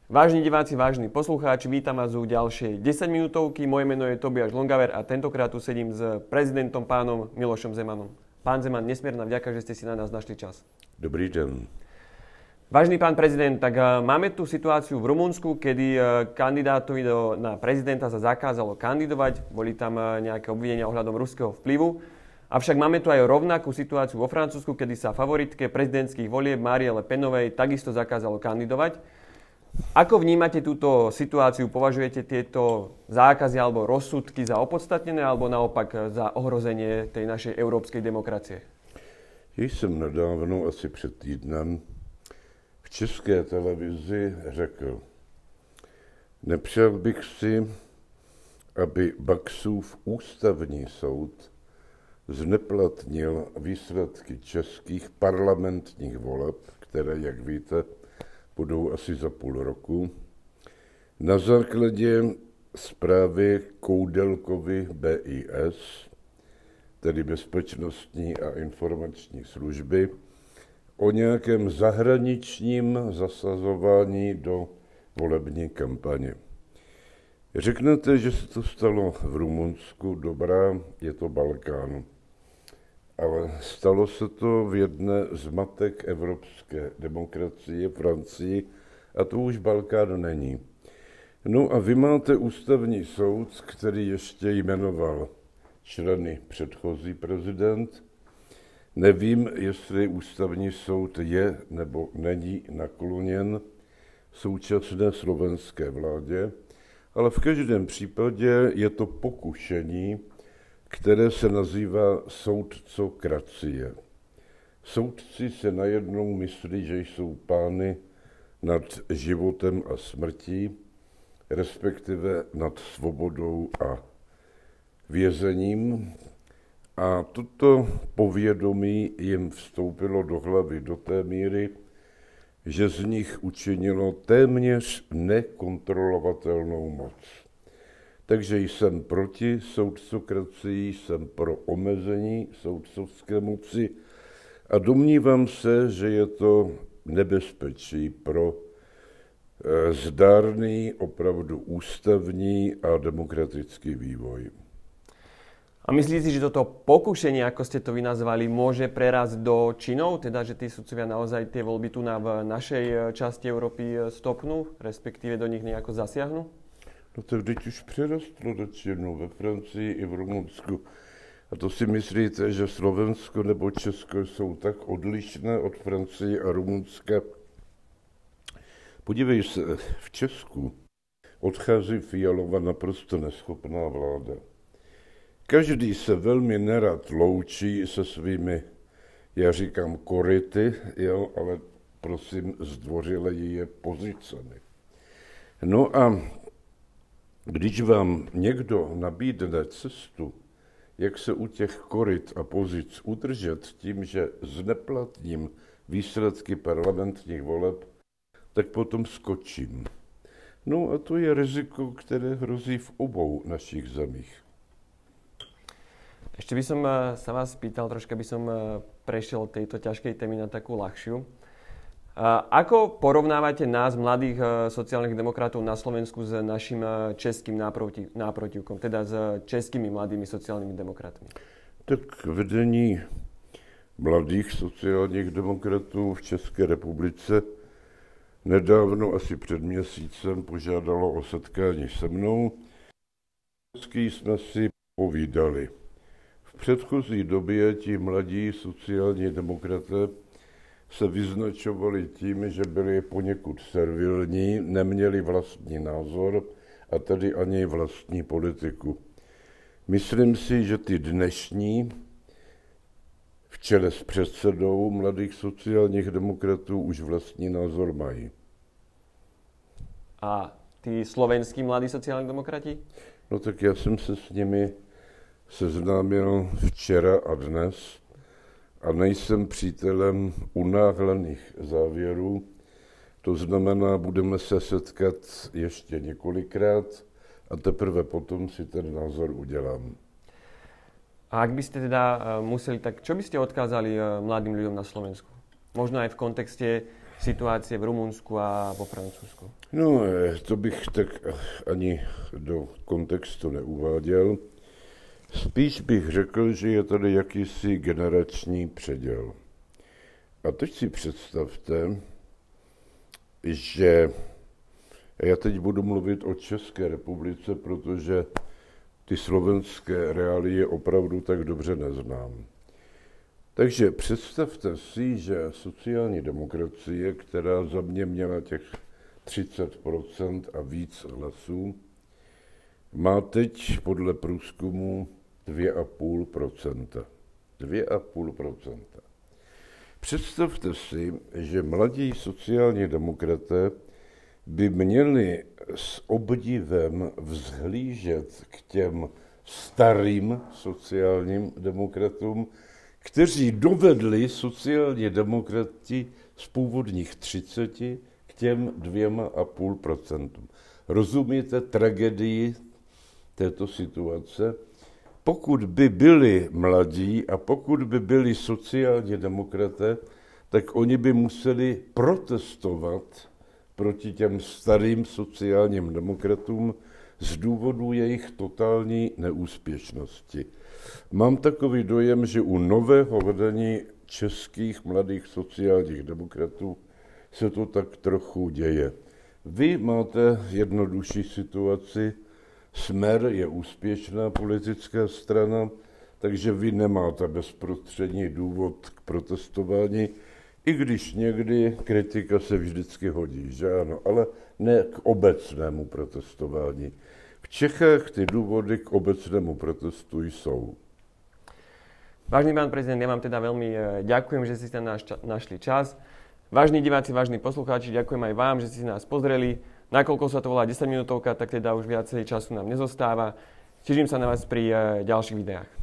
Vážni diváci, vážni poslucháči, vítam vás u ďalšej 10 minútovky. Moje meno je Tobiáš Longaver a tentokrát tu sedím s prezidentom pánom Milošom Zemanom. Pán Zeman, nesmierna vďaka, že ste si na nás našli čas. Dobrý den. Vážený pán prezident, tak máme tu situáciu v Rumunsku, kedy kandidátovi na prezidenta sa zakázalo kandidovať, boli tam nejaké obvinenia ohľadom ruského vplyvu. Avšak máme tu aj rovnakú situáciu vo Francúzsku, kedy sa favoritke prezidentských volieb Marie Le Penovej takisto zakázalo kandidovať. Ako vnímate túto situáciu? Považujete tieto zákazy alebo rozsudky za opodstatnené alebo naopak za ohrozenie tej našej európskej demokracie? Jsem nedávno, asi před týdnem, v České televizi řekl: nepřál bych si, aby Baxův ústavní soud zneplatnil výsledky českých parlamentních voleb, které, jak víte, budou asi za půl roku, na základě zprávy Koudelkovy BIS, tedy Bezpečnostní a informační služby, o nějakém zahraničním zasazování do volební kampaně. Řeknete, že se to stalo v Rumunsku, dobrá, je to Balkán. Ale stalo se to v jedné z matek evropské demokracie, Francii, a to už Balkán není. No a vy máte ústavní soud, který ještě jmenoval členy předchozí prezident. Nevím, jestli ústavní soud je nebo není nakloněn současné slovenské vládě, ale v každém případě je to pokušení, které se nazývá soudcokracie. Soudci se najednou myslí, že jsou pány nad životem a smrtí, respektive nad svobodou a vězením. A toto povědomí jim vstoupilo do hlavy do té míry, že z nich učinilo téměř nekontrolovatelnou moc. Takže jsem proti soudcokracii, jsem pro omezení soudcovské moci a domnívám se, že je to nebezpečí pro zdárný, opravdu ústavní a demokratický vývoj. A myslíte si, že toto pokušenie, ako ste to vy nazvali, môže prerásť do činov? Teda, že tí sudcovia naozaj tie voľby tu v našej časti Európy stopnú, respektíve do nich nejako zasiahnu? No tak teď už přerostlo do činu ve Francii i v Rumunsku. A to si myslíte, že Slovensko nebo Česko jsou tak odlišné od Francie a Rumunska? Podívej se, v Česku odchází Fialova naprosto neschopná vláda. Každý se velmi nerad loučí se svými, já říkám koryty, jo, ale prosím zdvořileji je pozicemi. No a když vám někdo nabídne cestu, jak se u těch koryt a pozic udržet tím, že zneplatním výsledky parlamentních voleb, tak potom skočím. No a to je riziko, které hrozí v obou našich zemích. Ešte by som sa vás spýtal, troška by som prešiel od tejto ťažkej témy na takú ľahšiu. Ako porovnávate nás, mladých sociálnych demokratov na Slovensku, s našim českým náprotivkom, teda s českými mladými sociálnymi demokratmi? Tak vedení mladých sociálních demokratů v České republice nedávno, asi před měsícem, požádalo o setkání se mnou. Jsme si povídali. V předchozí době ti mladí sociální demokraté se vyznačovali tím, že byli poněkud servilní, neměli vlastní názor a tedy ani vlastní politiku. Myslím si, že ty dnešní, v čele s předsedou mladých sociálních demokratů, už vlastní názor mají. A tí slovenskí mladí sociální demokrati? No tak já jsem se s nimi seznámil včera a dnes a nejsem přítelem unáhlených závěrů. To znamená, budeme se setkat ještě několikrát a teprve potom si ten názor udělám. A ak by ste teda museli, tak čo by ste odkázali mladým ľuďom na Slovensku? Možno aj v kontexte situácie v Rumunsku a vo Francúzsku? No, to bych tak ani do kontextu neuváděl. Spíš bych řekl, že je tady jakýsi generační předěl. A teď si představte, že já teď budu mluvit o České republice, protože ty slovenské reálie opravdu tak dobře neznám. Takže představte si, že sociální demokracie, která za mě měla těch 30% a víc hlasů, má teď podle průzkumu 2,5%. 2,5%. Představte si, že mladí sociální demokraté by měli s obdivem vzhlížet k těm starým sociálním demokratům, kteří dovedli sociální demokrati z původních 30 k těm 2,5%. Rozumíte tragédii této situace? Pokud by byli mladí a pokud by byli sociální demokraté, tak oni by museli protestovat proti těm starým sociálním demokratům z důvodu jejich totální neúspěšnosti. Mám takový dojem, že u nového vedení českých mladých sociálních demokratů se to tak trochu děje. Vy máte jednodušší situaci, Smer je úspěšná politická strana, takže vy nemáte bezprostřední důvod k protestování, i když někdy kritika se vždycky hodí, že ano, ale ne k obecnému protestování. V Čechách ty důvody k obecnému protestu jsou. Vážený pán prezident, ja vám teda veľmi ďakujem, že ste našli čas. Vážení diváci, vážení poslucháči, ďakujem aj vám, že ste si nás pozreli. Nakoľko sa to volá 10 minútovka, tak teda už viacej času nám nezostáva. Teším sa na vás pri ďalších videách.